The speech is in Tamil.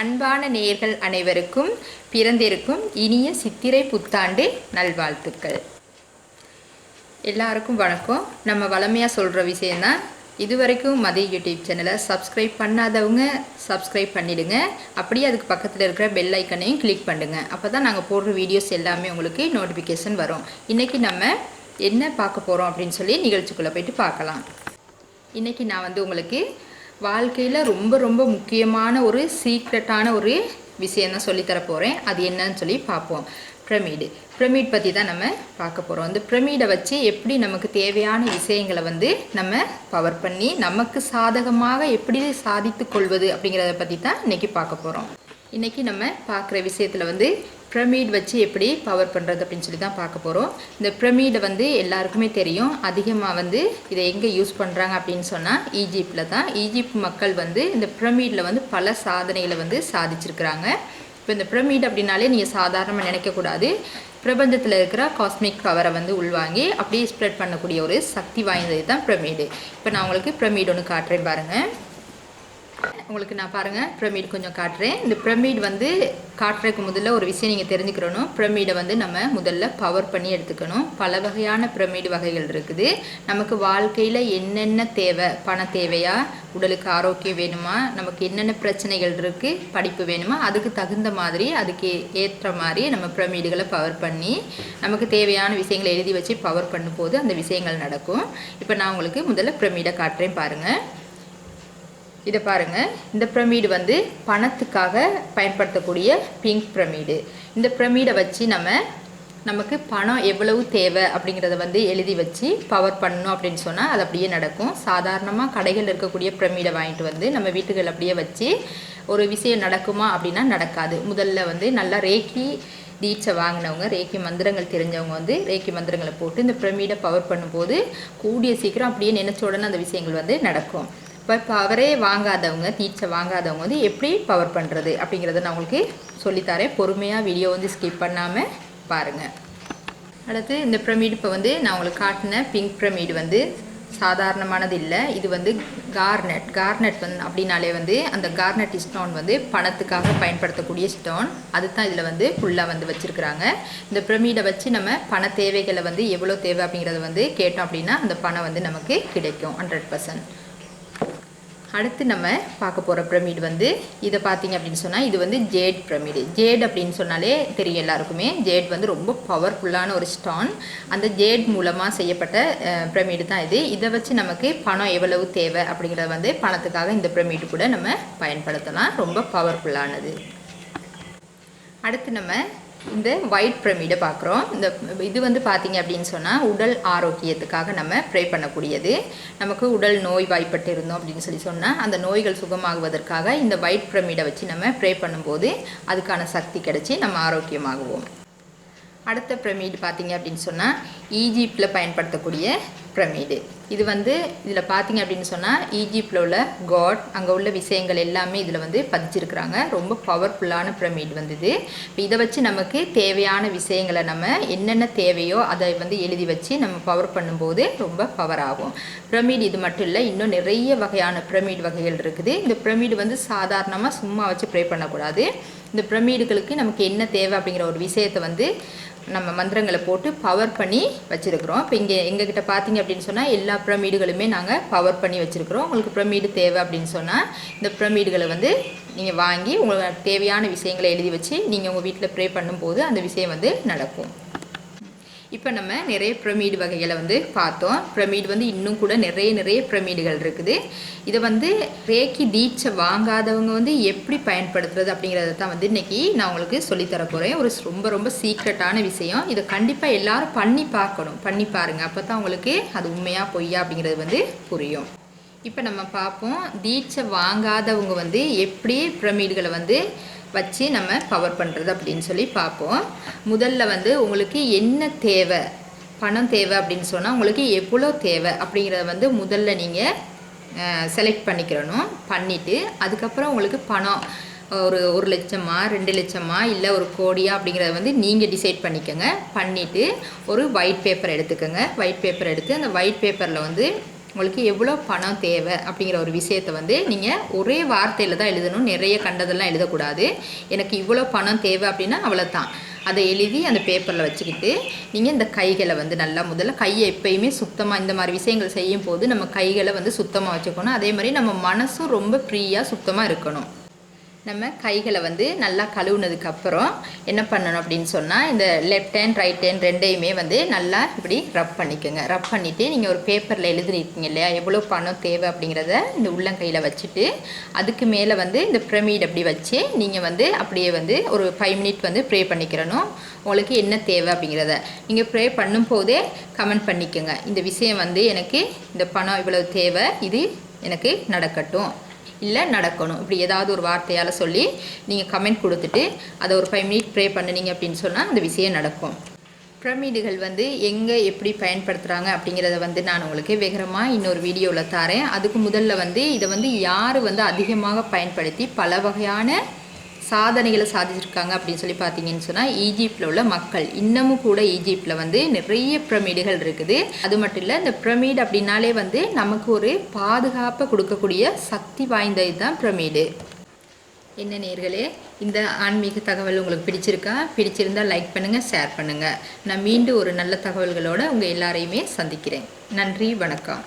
அன்பான நேயர்கள் அனைவருக்கும் பிறந்திருக்கும் இனிய சித்திரை புத்தாண்டு நல்வாழ்த்துக்கள். எல்லாருக்கும் வணக்கம். நம்ம வளமையாக சொல்கிற விஷயந்தான். இதுவரைக்கும் மதி யூடியூப் சேனலை சப்ஸ்கிரைப் பண்ணாதவங்க சப்ஸ்கிரைப் பண்ணிவிடுங்க. அப்படியே அதுக்கு பக்கத்தில் இருக்கிற பெல் ஐக்கனையும் கிளிக் பண்ணுங்க. அப்போ தான் நாங்கள் போடுற வீடியோஸ் எல்லாமே உங்களுக்கு நோட்டிஃபிகேஷன் வரும். இன்றைக்கி நம்ம என்ன பார்க்க போகிறோம் அப்படின்னு சொல்லி நிகழ்ச்சிக்குள்ளே போயிட்டு பார்க்கலாம். இன்றைக்கி நான் உங்களுக்கு வாழ்க்கையில் ரொம்ப முக்கியமான ஒரு சீக்ரெட்டான ஒரு விஷயந்தான் சொல்லித்தர போகிறேன். அது என்னன்னு சொல்லி பார்ப்போம். பிரமிட் பற்றி தான் நம்ம பார்க்க போகிறோம். அந்த பிரமிடை வச்சு எப்படி நமக்கு தேவையான விஷயங்களை நம்ம பவர் பண்ணி நமக்கு சாதகமாக எப்படி சாதித்து கொள்வது அப்படிங்கிறத பற்றி தான் இன்றைக்கி பார்க்க போகிறோம். இன்றைக்கி நம்ம பார்க்குற விஷயத்தில் பிரமிட் வச்சு எப்படி பவர் பண்ணுறது அப்படின்னு சொல்லி தான் பார்க்க போகிறோம். இந்த பிரமிடை எல்லாருக்குமே தெரியும். அதிகமாக இதை எங்கே யூஸ் பண்ணுறாங்க அப்படின்னு சொன்னால் ஈஜிப்டில் தான். ஈஜிப்ட் மக்கள் இந்த பிரமிடில் பல சாதனைகளை சாதிச்சிருக்கிறாங்க. இப்போ இந்த பிரமிட் அப்படின்னாலே நீங்கள் சாதாரணமாக நினைக்கக்கூடாது. பிரபஞ்சத்தில் இருக்கிற காஸ்மிக் பவரை உள்வாங்கி அப்படியே ஸ்ப்ரெட் பண்ணக்கூடிய ஒரு சக்தி வாய்ந்தது தான் பிரமிடு. இப்போ நான் உங்களுக்கு பிரமிட் ஒன்று காட்டுறேன் பாருங்கள். உங்களுக்கு நான் பாருங்கள் பிரமிட் கொஞ்சம் காட்டுறேன். இந்த பிரமிட் காட்டுறதுக்கு முதல்ல ஒரு விஷயம் நீங்கள் தெரிஞ்சுக்கிறணும். பிரமிடை நம்ம முதல்ல பவர் பண்ணி எடுத்துக்கணும். பல வகையான பிரமிட் வகைகள் இருக்குது. நமக்கு வாழ்க்கையில் என்னென்ன தேவை, பண தேவையா, உடலுக்கு ஆரோக்கியம் வேணுமா, நமக்கு என்னென்ன பிரச்சனைகள் இருக்குது, படிப்பு வேணுமா, அதுக்கு தகுந்த மாதிரி அதுக்கு ஏற்ற மாதிரி நம்ம பிரமிடுகளை பவர் பண்ணி நமக்கு தேவையான விஷயங்களை எழுதி வச்சு பவர் பண்ணும்போது அந்த விஷயங்கள் நடக்கும். இப்போ நான் உங்களுக்கு முதல்ல பிரமிடை காட்டுறேன் பாருங்கள். இதை பாருங்கள். இந்த பிரமிடு பணத்துக்காக பயன்படுத்தக்கூடிய பிங்க் பிரமிடு. இந்த பிரமிடை வச்சு நமக்கு பணம் எவ்வளவு தேவை அப்படிங்கிறத எழுதி வச்சு பவர் பண்ணணும் அப்படின்னு சொன்னால் அது அப்படியே நடக்கும். சாதாரணமாக கடைகள் இருக்கக்கூடிய பிரமிடை வாங்கிட்டு நம்ம வீட்டுகள் அப்படியே வச்சு ஒரு விஷயம் நடக்குமா அப்படின்னா நடக்காது. முதல்ல நல்லா ரேக்கி தீட்சை வாங்கினவங்க, ரேக்கி மந்திரங்கள் தெரிஞ்சவங்க ரேக்கி மந்திரங்களை போட்டு இந்த பிரமிடை பவர் பண்ணும்போது கூடிய சீக்கிரம் அப்படியே நினைச்ச உடனே அந்த விஷயங்கள் நடக்கும். இப்போ பவரே வாங்காதவங்க, தீட்சை வாங்காதவங்க எப்படி பவர் பண்ணுறது அப்படிங்கிறத நான் உங்களுக்கு சொல்லித்தரேன். பொறுமையாக வீடியோ ஸ்கிப் பண்ணாமல் பாருங்கள். அடுத்து இந்த பிரமிடு இப்போ நான் உங்களுக்கு காட்டின பிங்க் பிரமிடு சாதாரணமானது இல்லை. இது கார்னட் அப்படின்னாலே அந்த கார்னட் ஸ்டோன் பணத்துக்காக பயன்படுத்தக்கூடிய ஸ்டோன். அதுதான் இதில் ஃபுல்லாக வச்சுருக்குறாங்க. இந்த பிரமிடை வச்சு நம்ம பண தேவைகளை எவ்வளோ தேவை அப்படிங்கிறத கேட்டோம் அப்படின்னா அந்த பணம் நமக்கு கிடைக்கும் 100%. அடுத்து நம்ம பார்க்க போகிற பிரமிடு இதை பார்த்தீங்க அப்படின்னு சொன்னால் இது ஜேட் பிரமிடு. ஜேட் அப்படின்னு சொன்னாலே தெரியும் எல்லாருக்குமே. ஜேட் ரொம்ப பவர்ஃபுல்லான ஒரு ஸ்டோன். அந்த ஜேட் மூலமாக செய்யப்பட்ட பிரமிடு தான் இது. இதை வச்சு நமக்கு பணம் எவ்வளவு தேவை அப்படிங்கிறத பணத்துக்காக இந்த பிரமிடு கூட நம்ம பயன்படுத்தலாம். ரொம்ப பவர்ஃபுல்லானது. அடுத்து நம்ம இந்த ஒயிட் பிரமிடை பார்க்குறோம். இது பார்த்தீங்க அப்படின்னு சொன்னால் உடல் ஆரோக்கியத்துக்காக நம்ம ப்ரே பண்ணக்கூடியது. நமக்கு உடல் நோய் வாய்ப்பட்டு இருந்தோம் அப்படின்னு சொன்னால் அந்த நோய்கள் சுகமாகுவதற்காக இந்த ஒயிட் பிரமிடை வச்சு நம்ம ப்ரே பண்ணும்போது அதுக்கான சக்தி கிடைச்சி நம்ம ஆரோக்கியமாகுவோம். அடுத்த பிரமிடு பார்த்தீங்க அப்படின்னு சொன்னால் ஈஜிப்டில் பயன்படுத்தக்கூடிய பிரமிடு. இது இதில் பார்த்தீங்க அப்படின்னு சொன்னால் ஈஜிப்டில் உள்ள காட், அங்கே உள்ள விஷயங்கள் எல்லாமே இதில் பதிச்சிருக்கிறாங்க. ரொம்ப பவர்ஃபுல்லான பிரமிடு இது. இப்போ இதை வச்சு நமக்கு தேவையான விஷயங்களை நம்ம என்னென்ன தேவையோ அதை எழுதி வச்சு நம்ம பவர் பண்ணும்போது ரொம்ப பவர் ஆகும். பிரமிடு இது மட்டும் இல்லை, இன்னும் நிறைய வகையான பிரமிடு வகைகள் இருக்குது. இந்த பிரமிடு சாதாரணமாக சும்மா வச்சு ப்ரே பண்ணக்கூடாது. இந்த பிரமிடுகளுக்கு நமக்கு என்ன தேவை அப்படிங்கிற ஒரு விஷயத்தை நம்ம மந்திரங்களை போட்டு பவர் பண்ணி வச்சுருக்கிறோம். இப்போ இங்கே எங்ககிட்ட பார்த்தீங்க அப்படின்னு சொன்னால் எல்லா பிரமிடுகளுமே நாங்கள் பவர் பண்ணி வச்சுருக்கிறோம். உங்களுக்கு பிரமிடு தேவை அப்படின்னு சொன்னால் இந்த பிரமிடுகளை நீங்கள் வாங்கி உங்களுக்கு தேவையான விஷயங்களை எழுதி வச்சு நீங்கள் உங்கள் வீட்டில் ப்ரே பண்ணும்போது அந்த விஷயம் நடக்கும். இப்போ நம்ம நிறைய பிரமிடு வகைகளை பார்த்தோம். பிரமிடு இன்னும் கூட நிறைய பிரமிடுகள் இருக்குது. இதை ரேக்கி தீட்சை வாங்காதவங்க எப்படி பயன்படுத்துறது அப்படிங்கிறத தான் இன்றைக்கி நான் உங்களுக்கு சொல்லித்தர போகிறேன். ஒரு ரொம்ப சீக்ரெட்டான விஷயம். இதை கண்டிப்பாக எல்லோரும் பண்ணி பார்க்கணும். பண்ணி பாருங்கள். அப்போ தான் உங்களுக்கு அது உண்மையாக பொய்யா அப்படிங்கிறது புரியும். இப்போ நம்ம பார்ப்போம். தீட்சை வாங்காதவங்க எப்படி பிரமிடுகளை வச்சு நம்ம பவர் பண்ணுறது அப்படின்னு சொல்லி பார்ப்போம். முதல்ல உங்களுக்கு என்ன தேவை, பணம் தேவை அப்படின்னு சொன்னால் உங்களுக்கு எவ்வளோ தேவை அப்படிங்கிறத முதல்ல நீங்கள் செலக்ட் பண்ணிவிட்டு அதுக்கப்புறம் உங்களுக்கு பணம் ஒரு லட்சமா 2 லட்சமா இல்லை 1 கோடியா அப்படிங்கிறத நீங்கள் டிசைட் பண்ணிக்கோங்க. பண்ணிவிட்டு ஒரு ஒயிட் பேப்பர் எடுத்துக்கோங்க. ஒயிட் பேப்பர் எடுத்து அந்த ஒயிட் பேப்பரில் உங்களுக்கு எவ்வளோ பணம் தேவை அப்படிங்கிற ஒரு விஷயத்தை வந்து நீங்கள் ஒரே வார்த்தையில் தான் எழுதணும். நிறைய கண்டதெல்லாம் எழுதக்கூடாது. எனக்கு இவ்வளோ பணம் தேவை அப்படின்னா அவ்வளோதான். அதை எழுதி அந்த பேப்பரில் வச்சுக்கிட்டு நீங்கள் இந்த கைகளை வந்து நல்லா முதல்ல கையை எப்பயுமே சுத்தமாக இந்த மாதிரி விஷயங்கள் செய்யும் போது நம்ம கைகளை வந்து சுத்தமாக வச்சுக்கணும். அதே மாதிரி நம்ம மனசும் ரொம்ப ஃப்ரீயாக சுத்தமாக இருக்கணும். நம்ம கைகளை வந்து நல்லா கழுவுனதுக்கப்புறம் என்ன பண்ணணும் அப்படின்னு சொன்னால் இந்த லெஃப்ட் ஹேண்ட் ரைட் ஹேண்ட் ரெண்டையுமே வந்து நல்லா இப்படி ரப் பண்ணிக்கோங்க. ரப் பண்ணிவிட்டு நீங்கள் ஒரு பேப்பரில் எழுதிருக்கீங்க இல்லையா எவ்வளோ பணம் தேவை அப்படிங்கிறத இந்த உள்ளங்கையில் வச்சுட்டு அதுக்கு மேலே வந்து இந்த பிரமிட் அப்படி வச்சு நீங்கள் வந்து அப்படியே வந்து ஒரு 5 மினிட் வந்து ப்ரே பண்ணிக்கிறணும். உங்களுக்கு என்ன தேவை அப்படிங்கிறத நீங்கள் ப்ரே பண்ணும்போதே கமெண்ட் பண்ணிக்கோங்க. இந்த விஷயம் வந்து எனக்கு இந்த பணம் இவ்வளோ தேவை, இது எனக்கு நடக்கட்டும் இல்லை நடக்கணும், இப்படி ஏதாவது ஒரு வார்த்தையால் சொல்லி நீங்கள் கமெண்ட் கொடுத்துட்டு அதை ஒரு 5 மினிட் ப்ரே பண்ணினீங்க அப்படின்னு சொன்னால் அந்த விஷயம் நடக்கும். பிரமிடுகள் வந்து எங்கே எப்படி பயன்படுத்துகிறாங்க அப்படிங்கிறத வந்து நான் உங்களுக்கு விவரமாக இன்னொரு வீடியோவில் தரேன். அதுக்கு முதல்ல வந்து இதை வந்து யார் வந்து அதிகமாக பயன்படுத்தி பல வகையான சாதனைகளை சாதிச்சிருக்காங்க அப்படின்னு சொல்லி பார்த்தீங்கன்னு சொன்னால் ஈஜிப்டில் உள்ள மக்கள். இன்னமும் கூட ஈஜிப்டில் வந்து நிறைய பிரமிடுகள் இருக்குது. அது மட்டும் இல்லை, இந்த பிரமிடு அப்படின்னாலே வந்து நமக்கு ஒரு பாதுகாப்பை கொடுக்கக்கூடிய சக்தி வாய்ந்தது தான் பிரமிடு. என்ன நேயர்களே, இந்த ஆன்மீக தகவல் உங்களுக்கு பிடிச்சிருந்தால் லைக் பண்ணுங்கள், ஷேர் பண்ணுங்கள். நான் மீண்டும் ஒரு நல்ல தகவல்களோடு உங்கள் எல்லாரையுமே சந்திக்கிறேன். நன்றி, வணக்கம்.